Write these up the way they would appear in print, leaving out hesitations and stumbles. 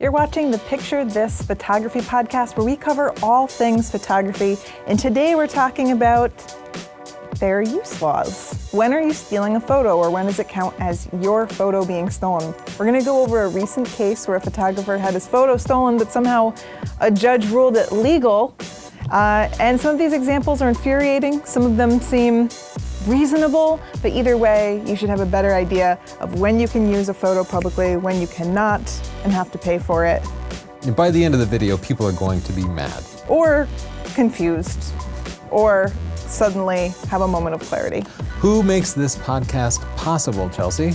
You're watching the Picture This Photography podcast, where we cover all things photography. And today we're talking about fair use laws. When are you stealing a photo, or when does it count as your photo being stolen? We're going to go over a recent case where a photographer had his photo stolen, but somehow a judge ruled it legal. And some of these examples are infuriating. Some of them seem reasonable, but either way, you should have a better idea of when you can use a photo publicly, when you cannot, and have to pay for it. And by the end of the video, people are going to be mad. Or confused, or suddenly have a moment of clarity. Who makes this podcast possible, Chelsea?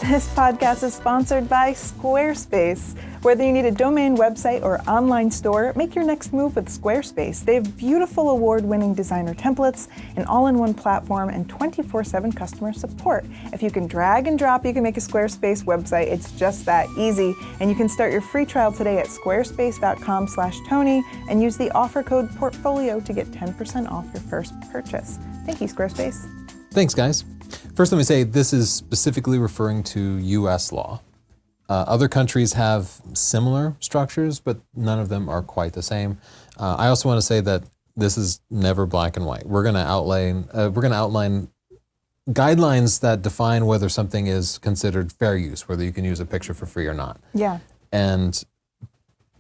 This podcast is sponsored by Squarespace. Whether you need a domain, website, or online store, make your next move with Squarespace. They have beautiful award-winning designer templates, an all-in-one platform, and 24/7 customer support. If you can drag and drop, you can make a Squarespace website. It's just that easy. And you can start your free trial today at squarespace.com/Tony and use the offer code PORTFOLIO to get 10% off your first purchase. Thank you, Squarespace. Thanks, guys. First, let me say this is specifically referring to U.S. law. Other countries have similar structures, but none of them are quite the same. I also want to say that this is never black and white. We're going to outline guidelines that define whether something is considered fair use, whether you can use a picture for free or not. Yeah. And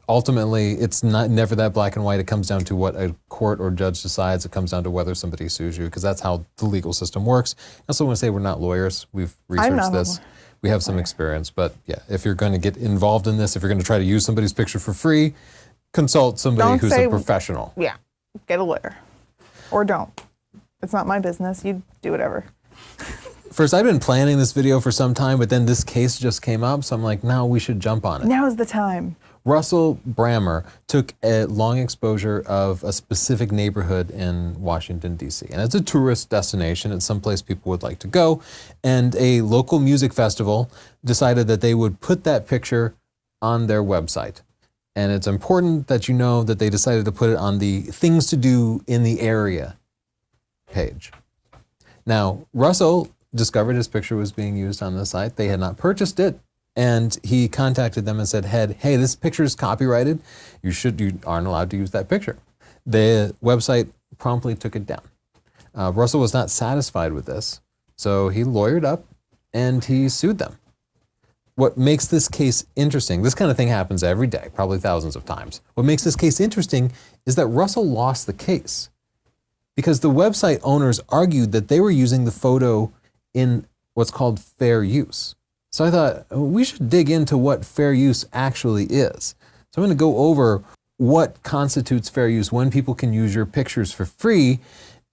ultimately, it's never that black and white. It comes down to what a court or judge decides. It comes down to whether somebody sues you, because that's how the legal system works. I also want to say we're not lawyers. We've researched this. We have some experience, but yeah, if you're going to get involved in this, if you're going to try to use somebody's picture for free, consult somebody who's a professional. Yeah, get a lawyer. Or don't. It's not my business. You do whatever. First, I've been planning this video for some time, but then this case just came up, so I'm like, now we should jump on it. Now is the time. Russell Brammer took a long exposure of a specific neighborhood in Washington, D.C. And it's a tourist destination. It's someplace people would like to go. And a local music festival decided that they would put that picture on their website. And it's important that you know that they decided to put it on the things to do in the area page. Now, Russell discovered his picture was being used on the site. They had not purchased it. And he contacted them and said, hey, this picture is copyrighted. You aren't allowed to use that picture. The website promptly took it down. Russell was not satisfied with this, so he lawyered up and he sued them. What makes this case interesting, this kind of thing happens every day, probably thousands of times. What makes this case interesting is that Russell lost the case because the website owners argued that they were using the photo in what's called fair use. So I thought we should dig into what fair use actually is. So I'm going to go over what constitutes fair use, when people can use your pictures for free,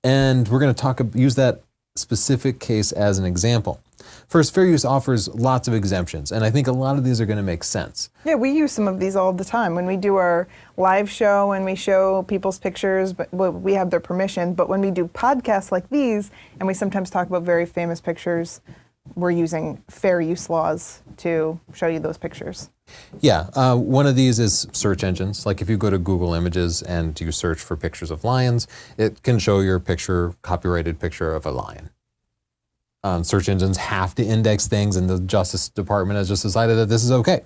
and we're going to use that specific case as an example. First, fair use offers lots of exemptions, and I think a lot of these are going to make sense. Yeah, we use some of these all the time. When we do our live show and we show people's pictures, but we have their permission. But when we do podcasts like these, and we sometimes talk about very famous pictures, we're using fair use laws to show you those pictures. Yeah, one of these is search engines. Like if you go to Google Images and you search for pictures of lions, it can show your copyrighted picture of a lion. Search engines have to index things, and the Justice Department has just decided that this is okay.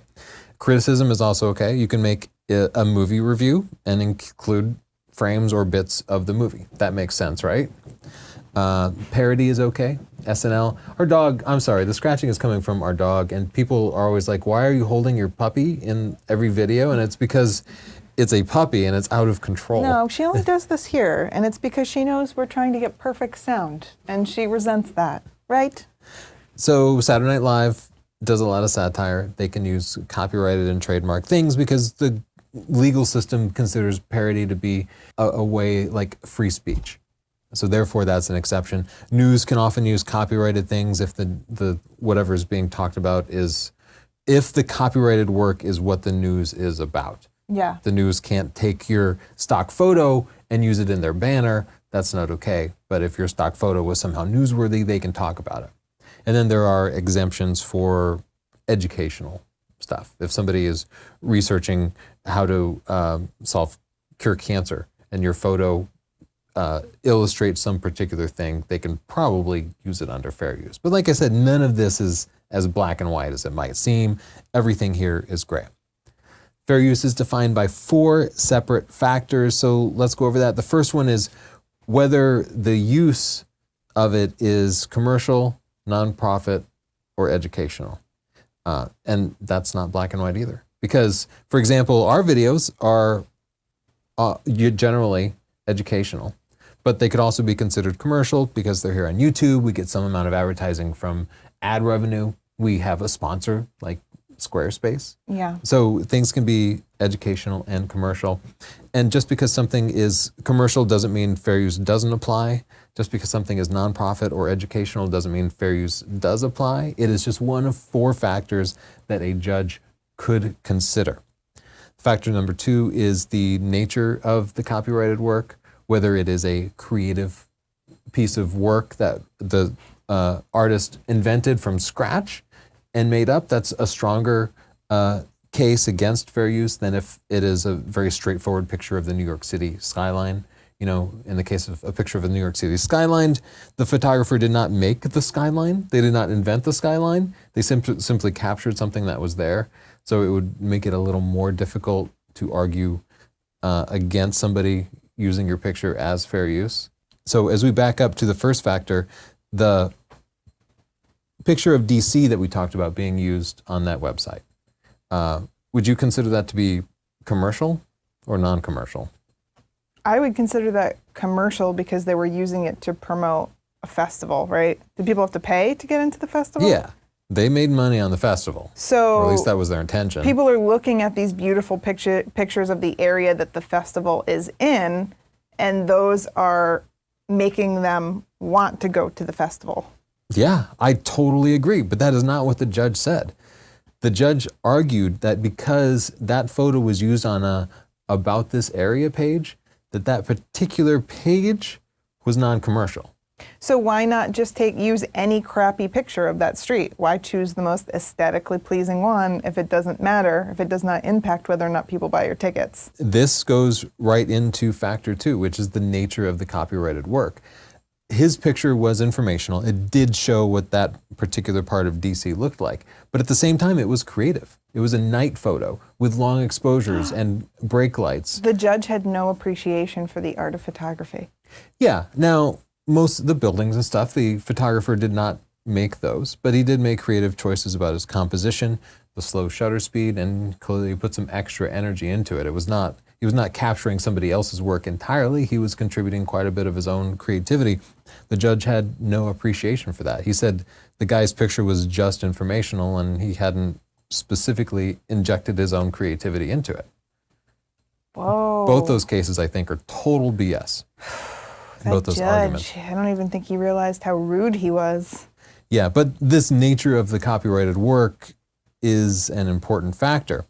Criticism is also okay. You can make a movie review and include frames or bits of the movie. That makes sense, right? Parody is okay. SNL. Our dog, I'm sorry, the scratching is coming from our dog, and people are always like, why are you holding your puppy in every video? And it's because it's a puppy and it's out of control. No, she only does this here, and it's because she knows we're trying to get perfect sound, and she resents that, right? So Saturday Night Live does a lot of satire. They can use copyrighted and trademark things because the legal system considers parody to be a way like free speech. So therefore, that's an exception. News can often use copyrighted things if the whatever is being talked about if the copyrighted work is what the news is about. Yeah. The news can't take your stock photo and use it in their banner. That's not okay. But if your stock photo was somehow newsworthy, they can talk about it. And then there are exemptions for educational stuff. If somebody is researching how to cure cancer and your photo illustrate some particular thing, they can probably use it under fair use. But like I said, none of this is as black and white as it might seem. Everything here is gray. Fair use is defined by 4 separate factors. So let's go over that. The first one is whether the use of it is commercial, nonprofit, or educational. And that's not black and white either. Because, for example, our videos are generally educational, but they could also be considered commercial because they're here on YouTube. We get some amount of advertising from ad revenue. We have a sponsor like Squarespace. Yeah. So things can be educational and commercial. And just because something is commercial doesn't mean fair use doesn't apply. Just because something is nonprofit or educational doesn't mean fair use does apply. It is just one of 4 factors that a judge could consider. Factor number 2 is the nature of the copyrighted work, whether it is a creative piece of work that the artist invented from scratch and made up. That's a stronger case against fair use than if it is a very straightforward picture of the New York City skyline. You know, in the case of a picture of the New York City skyline, the photographer did not make the skyline. They did not invent the skyline. They simply captured something that was there. So it would make it a little more difficult to argue against somebody using your picture as fair use. So as we back up to the first factor, the picture of DC that we talked about being used on that website, would you consider that to be commercial or non-commercial? I would consider that commercial because they were using it to promote a festival, right? Did people have to pay to get into the festival? Yeah, they made money on the festival. So, or at least that was their intention. People are looking at these beautiful pictures of the area that the festival is in, and those are making them want to go to the festival. Yeah, I totally agree, but that is not what the judge said. The judge argued that because that photo was used on a About This Area page, that particular page was non-commercial. So why not just use any crappy picture of that street? Why choose the most aesthetically pleasing one if it doesn't matter, if it does not impact whether or not people buy your tickets? This goes right into factor 2, which is the nature of the copyrighted work. His picture was informational. It did show what that particular part of DC looked like. But at the same time, it was creative. It was a night photo with long exposures and brake lights. The judge had no appreciation for the art of photography. Yeah. Now, most of the buildings and stuff, the photographer did not make those, but he did make creative choices about his composition, the slow shutter speed, and clearly put some extra energy into it. He was not capturing somebody else's work entirely. He was contributing quite a bit of his own creativity. The judge had no appreciation for that. He said the guy's picture was just informational and he hadn't specifically injected his own creativity into it. Whoa. Both those cases, I think, are total BS. Both those arguments. I don't even think he realized how rude he was. Yeah, but this nature of the copyrighted work is an important factor.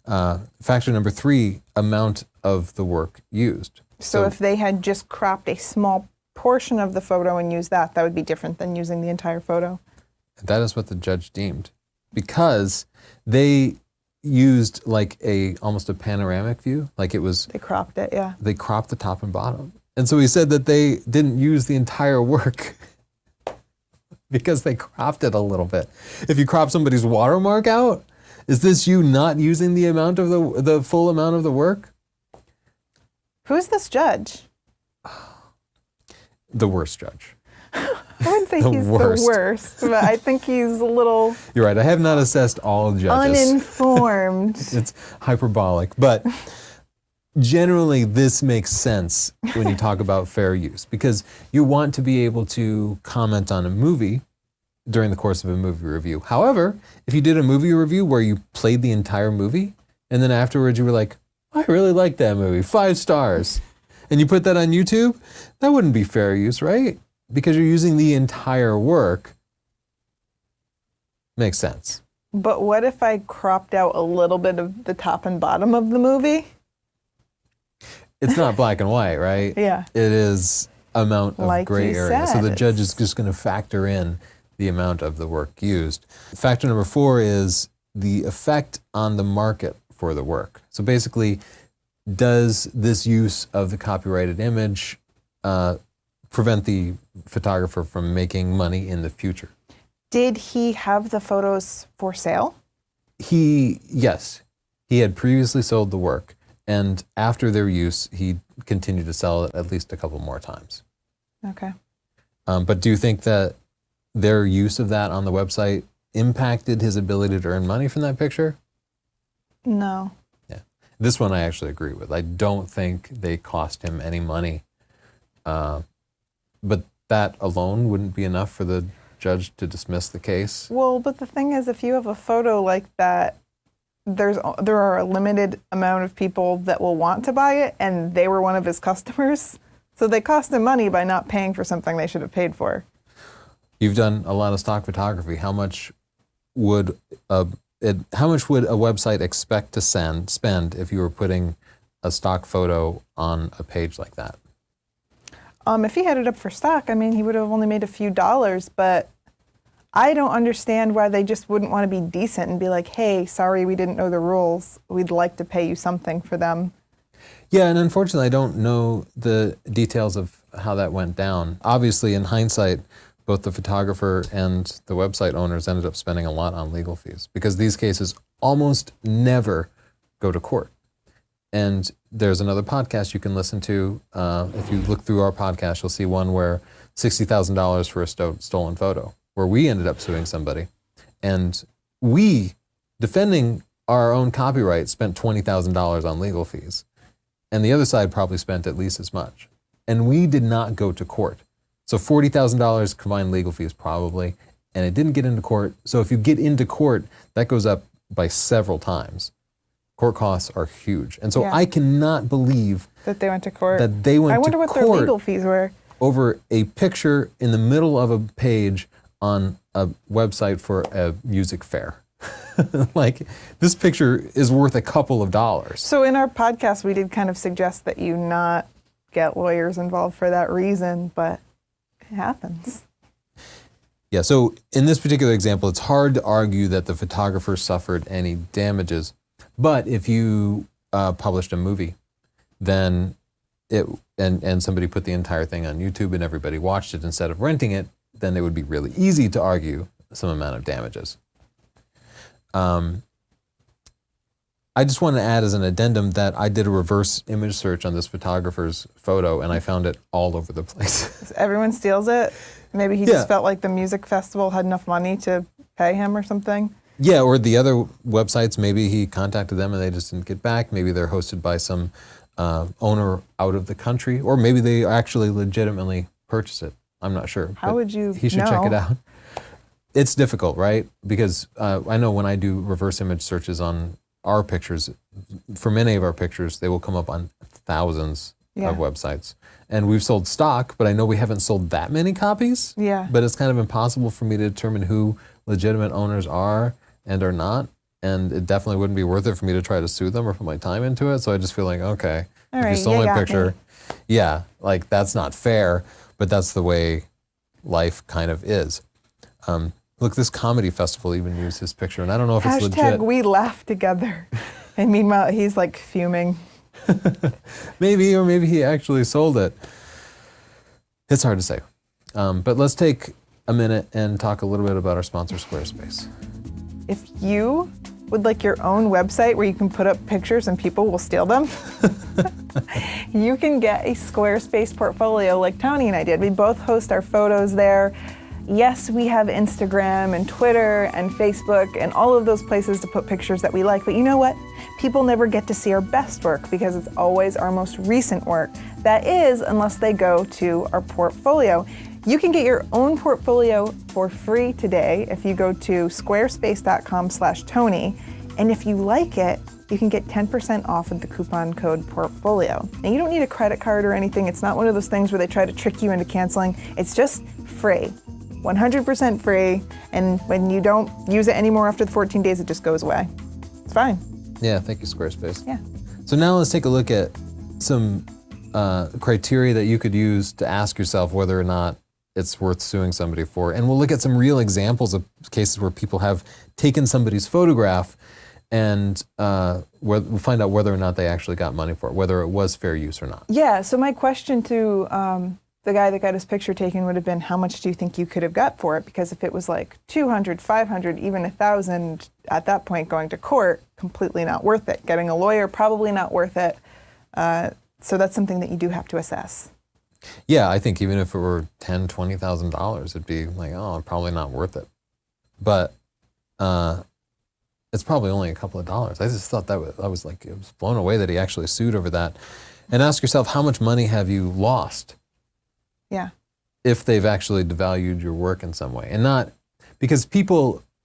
Factor number 3, amount of the work used. So if they had just cropped a small portion of the photo and used that would be different than using the entire photo? That is what the judge deemed. Because they used like almost a panoramic view, like it was... They cropped it, yeah. They cropped the top and bottom. And so he said that they didn't use the entire work because they cropped it a little bit. If you crop somebody's watermark out, is this you not using the amount of the full amount of the work? Who's this judge? The worst judge. I wouldn't say he's the worst, but I think he's a little... You're right. I have not assessed all judges. Uninformed. It's hyperbolic. But generally, this makes sense when you talk about fair use because you want to be able to comment on a movie during the course of a movie review. However, if you did a movie review where you played the entire movie and then afterwards you were like, I really like that movie, 5 stars, and you put that on YouTube, that wouldn't be fair use, right? Because you're using the entire work. Makes sense. But what if I cropped out a little bit of the top and bottom of the movie? It's not black and white, right? Yeah. It is amount of like gray area. Said, so the judge is just going to factor in the amount of the work used. Factor number 4 is the effect on the market for the work. So basically, does this use of the copyrighted image prevent the photographer from making money in the future? Did he have the photos for sale? Yes. He had previously sold the work, and after their use, he continued to sell it at least a couple more times. Okay. But do you think that their use of that on the website impacted his ability to earn money from that picture? No. Yeah. This one I actually agree with. I don't think they cost him any money. But that alone wouldn't be enough for the judge to dismiss the case. Well, but the thing is, if you have a photo like that, there are a limited amount of people that will want to buy it, and they were one of his customers. So they cost him money by not paying for something they should have paid for. You've done a lot of stock photography. How much would a website expect to spend if you were putting a stock photo on a page like that? If he had it up for stock, I mean, he would have only made a few dollars, but I don't understand why they just wouldn't want to be decent and be like, hey, sorry, we didn't know the rules. We'd like to pay you something for them. Yeah, and unfortunately, I don't know the details of how that went down. Obviously, in hindsight, both the photographer and the website owners ended up spending a lot on legal fees because these cases almost never go to court. And there's another podcast you can listen to. If you look through our podcast, you'll see one where $60,000 for a stolen photo, where we ended up suing somebody. And we, defending our own copyright, spent $20,000 on legal fees. And the other side probably spent at least as much. And we did not go to court. So $40,000 combined legal fees probably, and it didn't get into court. So if you get into court, that goes up by several times. Court costs are huge. And so I cannot believe that they went to court. I wonder what their legal fees were. Over a picture in the middle of a page on a website for a music fair. Like, this picture is worth a couple of dollars. So in our podcast, we did kind of suggest that you not get lawyers involved for that reason, but it happens. Yeah, so in this particular example, it's hard to argue that the photographer suffered any damages. But if you published a movie, then and somebody put the entire thing on YouTube and everybody watched it instead of renting it, then it would be really easy to argue some amount of damages. I just want to add as an addendum that I did a reverse image search on this photographer's photo, and I found it all over the place. Everyone steals it? Maybe he just felt like the music festival had enough money to pay him or something? Yeah, or the other websites, maybe he contacted them and they just didn't get back. Maybe they're hosted by some owner out of the country, or maybe they actually legitimately purchased it. I'm not sure. How would you He should check it out. It's difficult, right? Because I know when I do reverse image searches on our pictures, for many of our pictures, they will come up on thousands of websites. And we've sold stock, but I know we haven't sold that many copies. Yeah. But it's kind of impossible for me to determine who legitimate owners are and are not. And it definitely wouldn't be worth it for me to try to sue them or put my time into it. So I just feel like, okay, if you stole my picture, like that's not fair, but that's the way life kind of is. Look, this comedy festival even used his picture, and I don't know if it's legit. We laugh together. And meanwhile, he's like fuming. Maybe, or maybe he actually sold it. It's hard to say. But let's take a minute and talk a little bit about our sponsor, Squarespace. If you would like your own website where you can put up pictures and people will steal them, you can get a Squarespace portfolio like Tony and I did. We both host our photos there. Yes, we have Instagram and Twitter and Facebook and all of those places to put pictures that we like, but you know what? People never get to see our best work because it's always our most recent work. That is, unless they go to our portfolio. You can get your own portfolio for free today if you go to squarespace.com/Tony. And if you like it, you can get 10% off with the coupon code portfolio. And you don't need a credit card or anything. It's not one of those things where they try to trick you into canceling. It's just free. 100% free, and when you don't use it anymore after the 14 days, it just goes away. It's fine. Yeah, thank you, Squarespace. Yeah. So now let's take a look at some criteria that you could use to ask yourself whether or not it's worth suing somebody for. And we'll look at some real examples of cases where people have taken somebody's photograph and we'll find out whether or not they actually got money for it, whether it was fair use or not. Yeah, so my question to the guy that got his picture taken would have been, how much do you think you could have got for it? Because if it was like 200, 500, even 1,000, at that point going to court, completely not worth it. Getting a lawyer, probably not worth it. So that's something that you do have to assess. Yeah, I think even if it were $10,000, $20,000, it'd be like, oh, probably not worth it. But it's probably only a couple of dollars. I just thought I was blown away that he actually sued over that. And ask yourself, how much money have you lost? Yeah. If they've actually devalued your work in some way. And not, because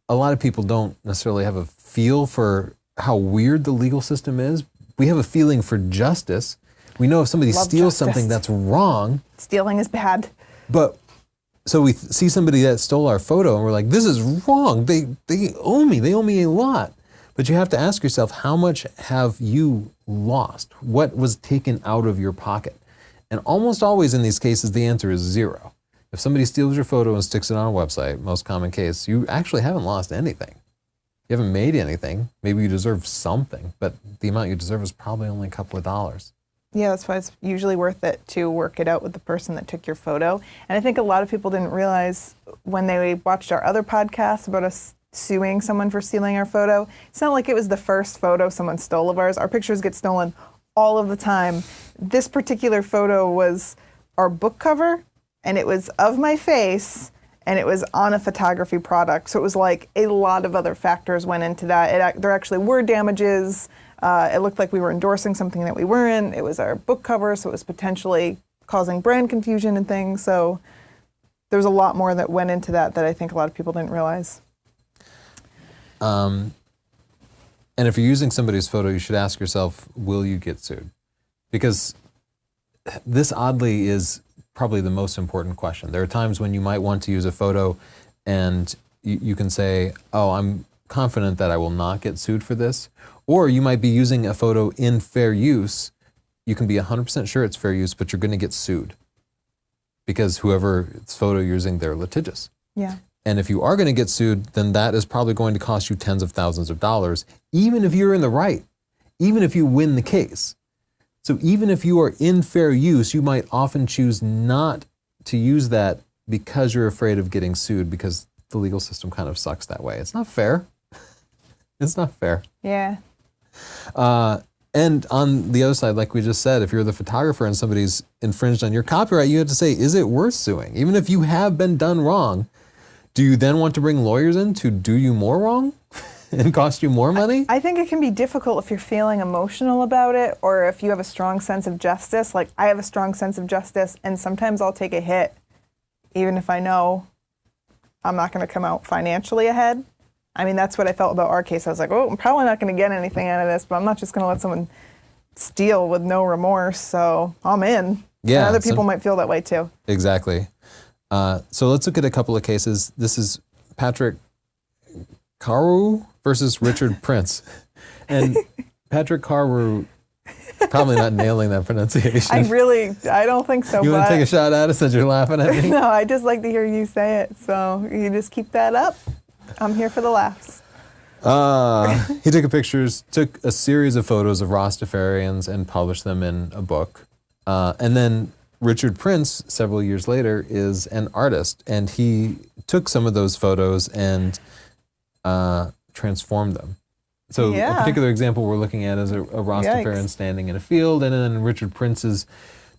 a lot of people don't necessarily have a feel for how weird the legal system is. We have a feeling for justice. We know if somebody steals something that's wrong. Stealing is bad. But so we see somebody that stole our photo and we're like, this is wrong. They owe me. They owe me a lot. But you have to ask yourself, how much have you lost? What was taken out of your pocket? And almost always in these cases, the answer is zero. If somebody steals your photo and sticks it on a website, most common case, you actually haven't lost anything. You haven't made anything. Maybe you deserve something, but the amount you deserve is probably only a couple of dollars. Yeah, that's why it's usually worth it to work it out with the person that took your photo. And I think a lot of people didn't realize when they watched our other podcasts about us suing someone for stealing our photo, it's not like it was the first photo someone stole of ours. Our pictures get stolen all of the time. This particular photo was our book cover, and it was of my face, and it was on a photography product. So it was like a lot of other factors went into that. There actually were damages. It looked like we were endorsing something that we weren't. It was our book cover, so it was potentially causing brand confusion and things. So there was a lot more that went into that I think a lot of people didn't realize. And if you're using somebody's photo, you should ask yourself, will you get sued? Because this oddly is probably the most important question. There are times when you might want to use a photo and you can say, oh, I'm confident that I will not get sued for this. Or you might be using a photo in fair use. You can be 100% sure it's fair use, but you're going to get sued because whoever's photo you're using, they're litigious. Yeah. And if you are going to get sued, then that is probably going to cost you tens of thousands of dollars, even if you're in the right, even if you win the case. So even if you are in fair use, you might often choose not to use that because you're afraid of getting sued, because the legal system kind of sucks that way. It's not fair. It's not fair. Yeah. And on the other side, like we just said, if you're the photographer and somebody's infringed on your copyright, you have to say, is it worth suing? Even if you have been done wrong, do you then want to bring lawyers in to do you more wrong and cost you more money? I think it can be difficult if you're feeling emotional about it, or if you have a strong sense of justice. Like, I have a strong sense of justice, and sometimes I'll take a hit, even if I know I'm not going to come out financially ahead. I mean, that's what I felt about our case. I was like, oh, I'm probably not going to get anything out of this, but I'm not just going to let someone steal with no remorse, so I'm in. Yeah. And other people might feel that way too. Exactly. So let's look at a couple of cases. This is Patrick Carew versus Richard Prince. And Patrick Carew, probably not nailing that pronunciation. I don't think so. You want to take a shot at it since you're laughing at me? No, I just like to hear you say it. So you just keep that up. I'm here for the laughs. He took a series of photos of Rastafarians and published them in a book. And then Richard Prince, several years later, is an artist, and he took some of those photos and transformed them. So a particular example we're looking at is a Rastafarian standing in a field, and then Richard Prince's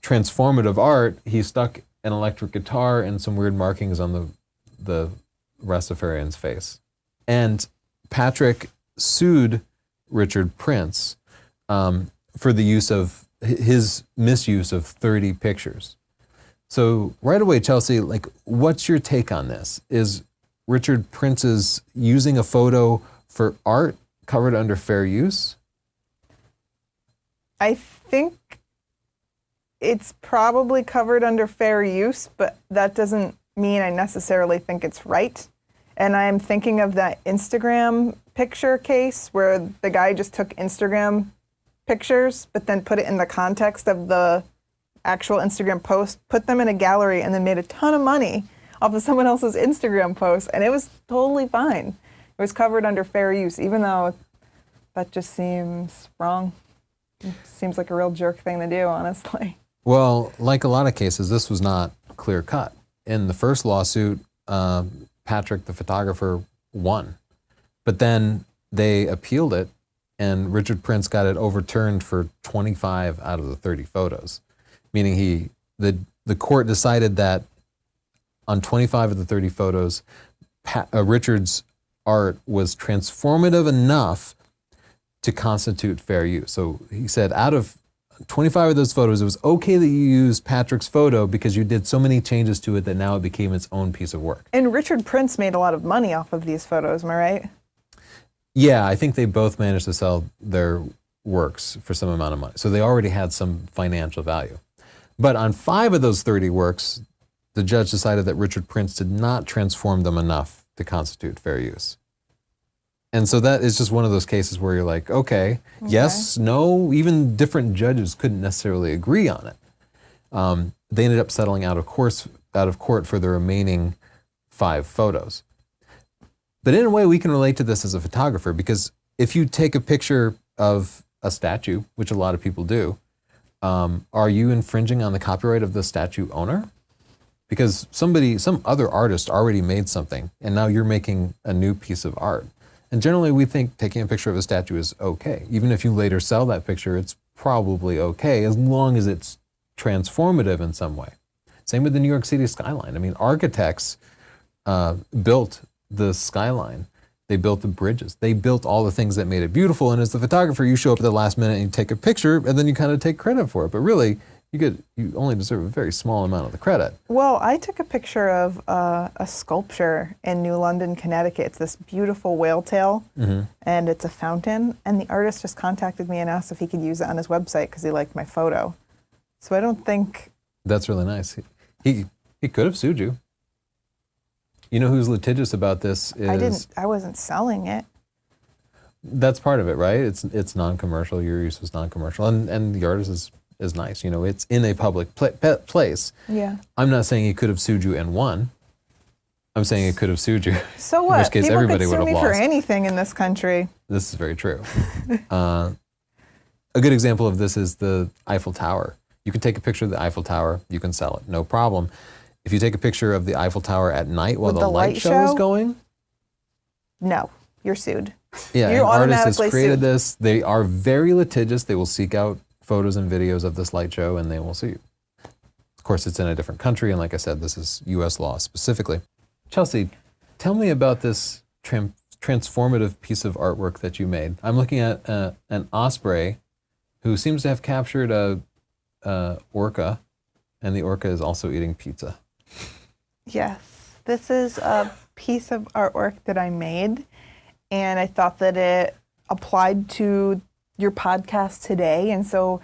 transformative art, he stuck an electric guitar and some weird markings on the Rastafarian's face. And Patrick sued Richard Prince for the use of his misuse of 30 pictures. So right away, Chelsea, like, what's your take on this? Is Richard Prince's using a photo for art covered under fair use? I think it's probably covered under fair use, but that doesn't mean I necessarily think it's right. And I'm thinking of that Instagram picture case where the guy just took Instagram pictures, but then put it in the context of the actual Instagram post, put them in a gallery, and then made a ton of money off of someone else's Instagram post. And it was totally fine. It was covered under fair use, even though that just seems wrong. It seems like a real jerk thing to do, honestly. Well, like a lot of cases, this was not clear cut. In the first lawsuit, Patrick, the photographer, won. But then they appealed it, and Richard Prince got it overturned for 25 out of the 30 photos, meaning the court decided that on 25 of the 30 photos, Richard's art was transformative enough to constitute fair use. So he said out of 25 of those photos, it was okay that you used Patrick's photo because you did so many changes to it that now it became its own piece of work. And Richard Prince made a lot of money off of these photos, am I right? Yeah, I think they both managed to sell their works for some amount of money. So they already had some financial value. But on 5 of those 30 works, the judge decided that Richard Prince did not transform them enough to constitute fair use. And so that is just one of those cases where you're like, okay, yes, no, even different judges couldn't necessarily agree on it. They ended up settling out of court for the remaining 5 photos. But in a way, we can relate to this as a photographer, because if you take a picture of a statue, which a lot of people do, are you infringing on the copyright of the statue owner? Because some other artist already made something, and now you're making a new piece of art. And generally, we think taking a picture of a statue is okay. Even if you later sell that picture, it's probably okay, as long as it's transformative in some way. Same with the New York City skyline. I mean, architects built the skyline. They built the bridges. They built all the things that made it beautiful. And as the photographer, you show up at the last minute and you take a picture, and then you kind of take credit for it. But really, you only deserve a very small amount of the credit. Well, I took a picture of a sculpture in New London, Connecticut. It's this beautiful whale tail, and it's a fountain. And the artist just contacted me and asked if he could use it on his website because he liked my photo. So I don't think... That's really nice. He could have sued you. You know who's litigious about this is... I wasn't selling it. That's part of it, right? It's non-commercial. Your use is non-commercial. And the artist is nice. You know, it's in a public place. Yeah. I'm not saying he could have sued you and won. I'm saying he could have sued you. So what? In which case People everybody could would sue have me lost. for anything in this country. This is very true. A good example of this is the Eiffel Tower. You can take a picture of the Eiffel Tower. You can sell it. No problem. If you take a picture of the Eiffel Tower at night while the light show is going... No, you're sued. Yeah, You're an artist has automatically created sued. this. They are very litigious. They will seek out photos and videos of this light show, and they will sue you. Of course, it's in a different country, and like I said, this is U.S. law specifically. Chelsea, tell me about this transformative piece of artwork that you made. I'm looking at an osprey who seems to have captured a orca, and the orca is also eating pizza. Yes, this is a piece of artwork that I made, and I thought that it applied to your podcast today. And so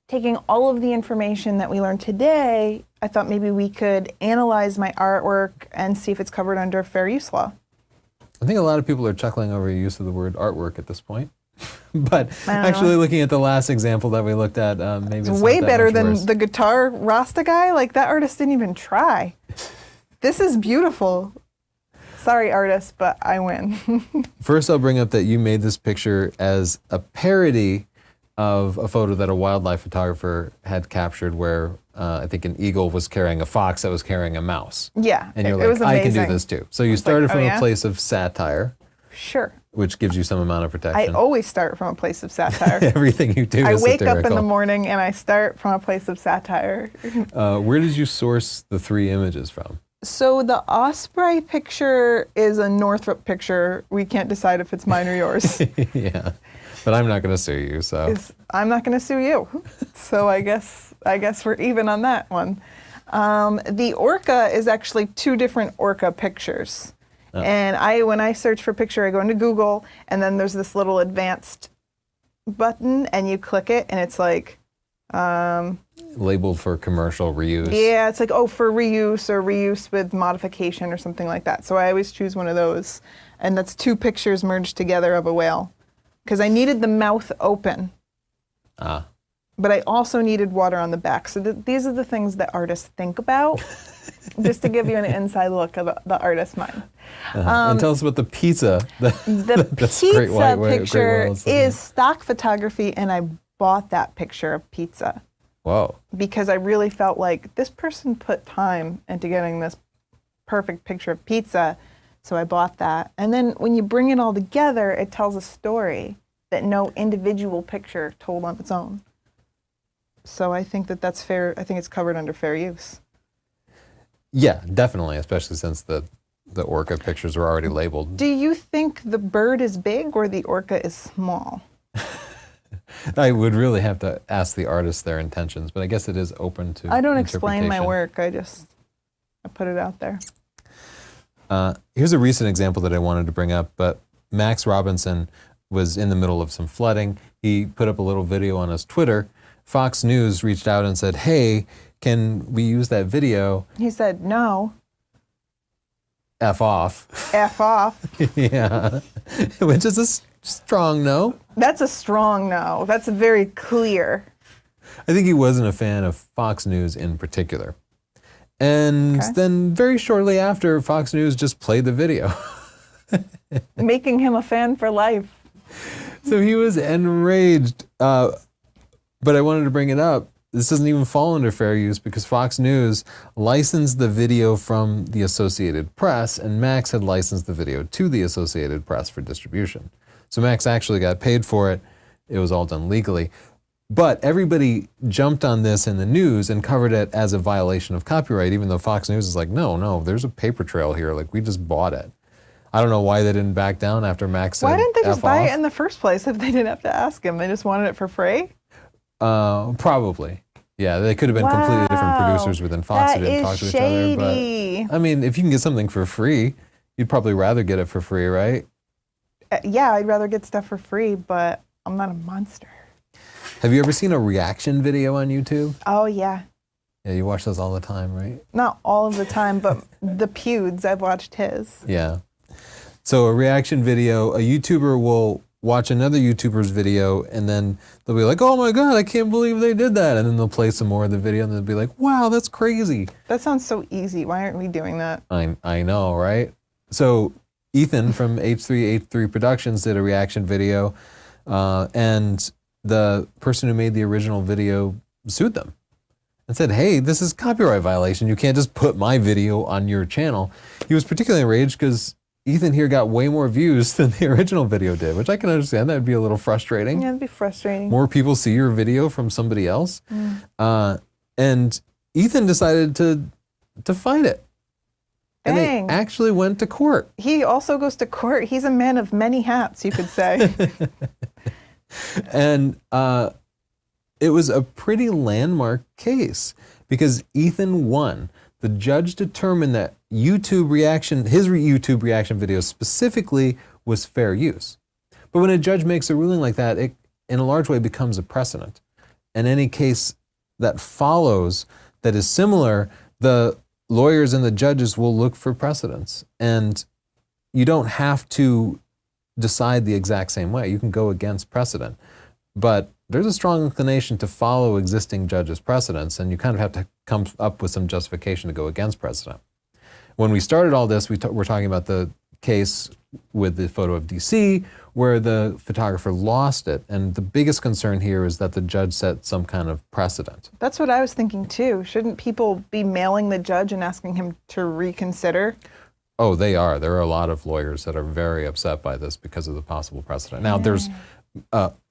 taking all of the information that we learned today, I thought maybe we could analyze my artwork and see if it's covered under fair use law. I think a lot of people are chuckling over your use of the word artwork at this point. But actually looking at the last example that we looked at, maybe it's way not that better much than worse. the guitar Rasta guy. Like, that artist didn't even try. This is beautiful. Sorry, artist, but I win. First, I'll bring up that you made this picture as a parody of a photo that a wildlife photographer had captured where I think an eagle was carrying a fox that was carrying a mouse. Yeah, And you're it was like, I can do amazing. this too. So you started from yeah? a place of satire, Sure. which gives you some amount of I protection. always start from a place of satire. Everything you do I is wake up in satirical. the morning and I start from a place of satire. Where did you source the 3 images from? So the osprey picture is a Northrop picture. We can't decide if it's mine or yours. Yeah, but I'm not going to sue you, so. I'm not going to sue you. So I guess we're even on that one. The orca is actually 2 different orca pictures. Oh. And when I search for picture, I go into Google, and then there's this little advanced button, and you click it, and it's like, Labeled for commercial reuse. yeah, it's like, for reuse or reuse with modification or something like that. So I always choose one of those. And that's 2 pictures merged together of a whale. Because I needed the mouth open. Ah. But I also needed water on the back. So these are the things that artists think about, just to give you an inside look of the artist's mind. And tell us about the pizza. The pizza picture is stock photography, and I bought that picture of pizza. Whoa. because I really felt like this person put time into getting this perfect picture of pizza, so I bought that. And then when you bring it all together, it tells a story that no individual picture told on its own. So I think that that's fair. I think it's covered under fair use. Yeah, definitely, especially since the orca pictures were already labeled. Do you think the bird is big or the orca is small? I would really have to ask the artists their intentions, but I guess it is open to I don't explain my interpretation. work. I put it out there. Here's a recent example that I wanted to bring up, but Max Robinson was in the middle of some flooding. He put up a little video on his Twitter. Fox News reached out and said, hey, can we use that video? He said, no, F off. F off. Yeah, which is a strong no. That's a strong no. That's very clear. I think he wasn't a fan of Fox News in particular. And Okay. then very shortly after, Fox News just played the video. Making him a fan for life. So he was enraged. But I wanted to bring it up. This doesn't even fall under fair use because Fox News licensed the video from the Associated Press, and Max had licensed the video to the Associated Press for distribution. So Max actually got paid for it. It was all done legally. But everybody jumped on this in the news and covered it as a violation of copyright, even though Fox News is like, no, there's a paper trail here. Like, we just bought it. I don't know why they didn't back down after Max said Why didn't they just F buy off. it in the first place if they didn't have to ask him? They just wanted it for free? Probably. Yeah, they could have been completely different Wow. producers within Fox who That didn't is talk to shady. each other. But I mean, if you can get something for free, you'd probably rather get it for free, right? Yeah, I'd rather get stuff for free, but I'm not a monster. Have you ever seen a reaction video on YouTube? Oh, yeah. Yeah, you watch those all the time, right? Not all of the time, but the Pewds, I've watched his. Yeah. So a reaction video, a YouTuber will watch another YouTuber's video and then they'll be like, oh my God, I can't believe they did that. And then they'll play some more of the video and they'll be like, wow, that's crazy. That sounds so easy. Why aren't we doing that? I know, right? So Ethan from H3H3 Productions did a reaction video and the person who made the original video sued them and said, hey, this is copyright violation. You can't just put my video on your channel. He was particularly enraged because Ethan here got way more views than the original video did, which I can understand. That would be a little frustrating. Yeah, it'd be frustrating. More people see your video from somebody else. And Ethan decided to fight it. And they Dang. actually went to court. He also goes to court. He's a man of many hats, you could say. And it was a pretty landmark case because Ethan won. The judge determined that his YouTube reaction video specifically was fair use. But when a judge makes a ruling like that, it in a large way becomes a precedent. And any case that follows that is similar, the lawyers and the judges will look for precedents. And you don't have to decide the exact same way. You can go against precedent. But there's a strong inclination to follow existing judges' precedents, and you kind of have to come up with some justification to go against precedent. When we started all this, we're talking about the case with the photo of DC, where the photographer lost it. And the biggest concern here is that the judge set some kind of precedent. That's what I was thinking too. Shouldn't people be mailing the judge and asking him to reconsider? Oh, they are. There are a lot of lawyers that are very upset by this because of the possible precedent. Now, there's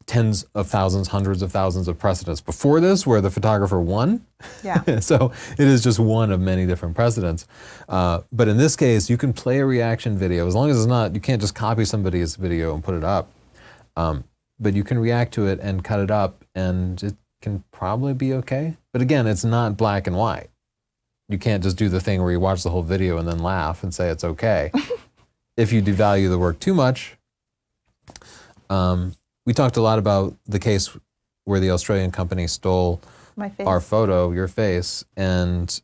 tens of thousands, hundreds of thousands of precedents before this where the photographer won. Yeah. So it is just one of many different precedents. But in this case, you can play a reaction video as long as it's not, you can't just copy somebody's video and put it up. But you can react to it and cut it up and it can probably be okay. But again, it's not black and white. You can't just do the thing where you watch the whole video and then laugh and say it's okay. If you devalue the work too much. We talked a lot about the case where the Australian company stole My face. our photo, your face, and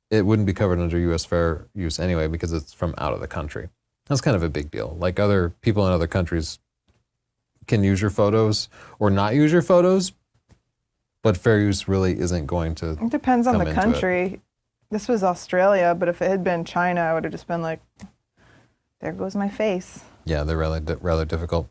it wouldn't be covered under U.S. fair use anyway because it's from out of the country. That's kind of a big deal. Like other people in other countries can use your photos or not use your photos, but fair use really isn't going to. It depends on come the into it. country. This was Australia, but if it had been China, I would have just been like, there goes my face. Yeah, they're rather difficult.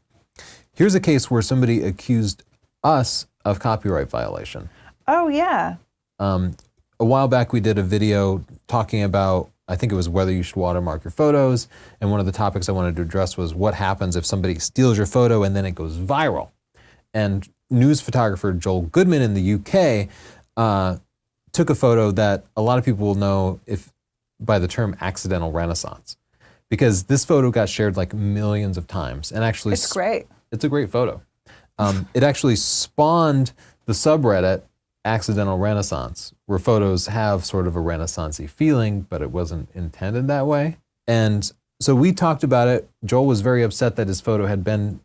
Here's a case where somebody accused us of copyright violation. Oh, yeah. A while back, we did a video talking about, I think it was whether you should watermark your photos. And one of the topics I wanted to address was what happens if somebody steals your photo and then it goes viral. And news photographer Joel Goodman in the UK took a photo that a lot of people will know by the term accidental renaissance. Because this photo got shared like millions of times. And actually, It's great. It's a great photo. It actually spawned the subreddit Accidental Renaissance, where photos have sort of a Renaissance-y feeling, but it wasn't intended that way. And so we talked about it. Joel was very upset that his photo had gone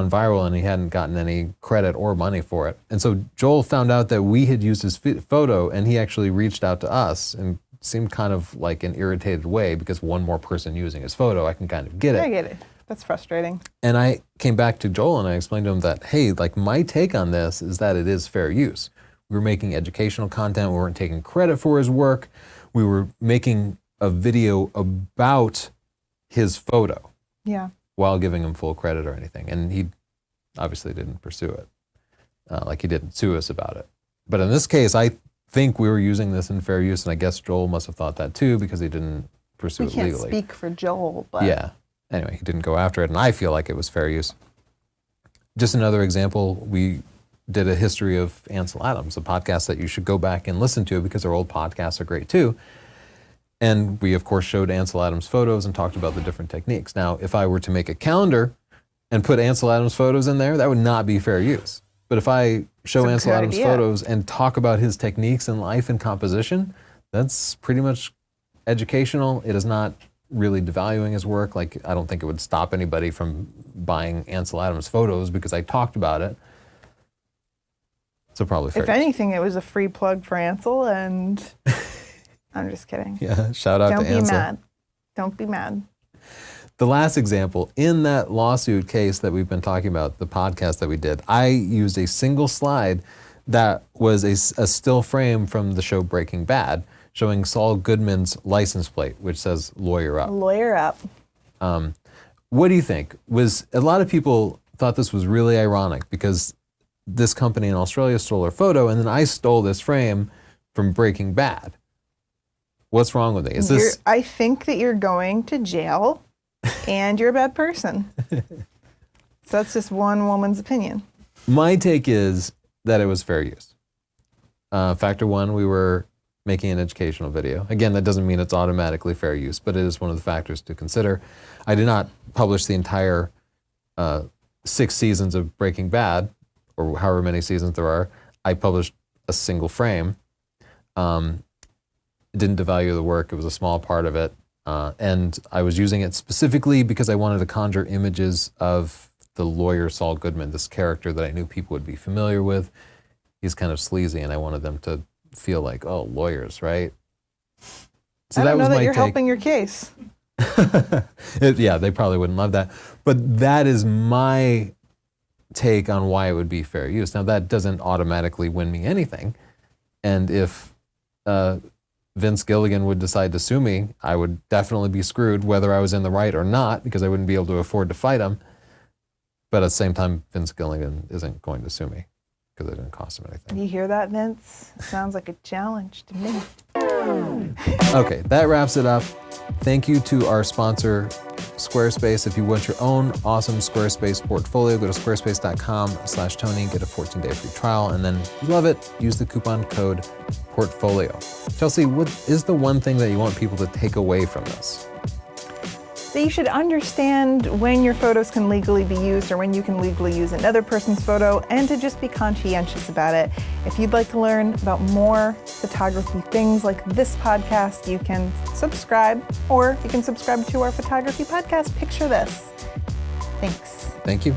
viral and he hadn't gotten any credit or money for it. And so Joel found out that we had used his photo, and he actually reached out to us and seemed kind of like an irritated way because one more person using his photo, I can kind of get it. I get it. That's frustrating. And I came back to Joel and I explained to him that, hey, like my take on this is that it is fair use. We were making educational content. We weren't taking credit for his work. We were making a video about his photo. Yeah. While giving him full credit or anything. And he obviously didn't pursue it. Like he didn't sue us about it. But in this case, I think we were using this in fair use, and I guess Joel must have thought that too because he didn't pursue it legally. We can't speak for Joel, but... Yeah. Anyway, he didn't go after it, and I feel like it was fair use. Just another example, we did a history of Ansel Adams, a podcast that you should go back and listen to because our old podcasts are great too. And we, of course, showed Ansel Adams photos and talked about the different techniques. Now, if I were to make a calendar and put Ansel Adams photos in there, that would not be fair use. But if I show Ansel Adams photos and talk about his techniques in life and composition, that's pretty much educational. It is not really devaluing his work. Like, I don't think it would stop anybody from buying Ansel Adams photos because I talked about it. So probably fair. If anything, it was a free plug for Ansel, and I'm just kidding. Yeah, shout out to Ansel. Don't be mad. Don't be mad. The last example, in that lawsuit case that we've been talking about, the podcast that we did, I used a single slide that was a still frame from the show Breaking Bad, showing Saul Goodman's license plate, which says "Lawyer Up." Lawyer Up. What do you think? A lot of people thought this was really ironic because this company in Australia stole our photo, and then I stole this frame from Breaking Bad. What's wrong with me? I think that you're going to jail, and you're a bad person. So that's just one woman's opinion. My take is that it was fair use. Factor one, we were making an educational video. Again, that doesn't mean it's automatically fair use, but it is one of the factors to consider. I did not publish the entire 6 seasons of Breaking Bad, or however many seasons there are. I published a single frame. It didn't devalue the work. It was a small part of it. And I was using it specifically because I wanted to conjure images of the lawyer Saul Goodman, this character that I knew people would be familiar with. He's kind of sleazy, and I wanted them to feel like, oh, lawyers, right? So I don't know that you're take. helping your case. Yeah, they probably wouldn't love that. But that is my take on why it would be fair use. Now, that doesn't automatically win me anything. And if Vince Gilligan would decide to sue me, I would definitely be screwed whether I was in the right or not, because I wouldn't be able to afford to fight him. But at the same time, Vince Gilligan isn't going to sue me because it didn't cost him anything. You hear that, Vince? Sounds like a challenge to me. Okay, that wraps it up. Thank you to our sponsor, Squarespace. If you want your own awesome Squarespace portfolio, go to squarespace.com/Tony, get a 14-day free trial, and then if you love it, use the coupon code portfolio. Chelsea, what is the one thing that you want people to take away from this? That you should understand when your photos can legally be used or when you can legally use another person's photo, and to just be conscientious about it. If you'd like to learn about more photography things like this podcast, you can subscribe, or you can subscribe to our photography podcast, Picture This. Thanks. Thank you.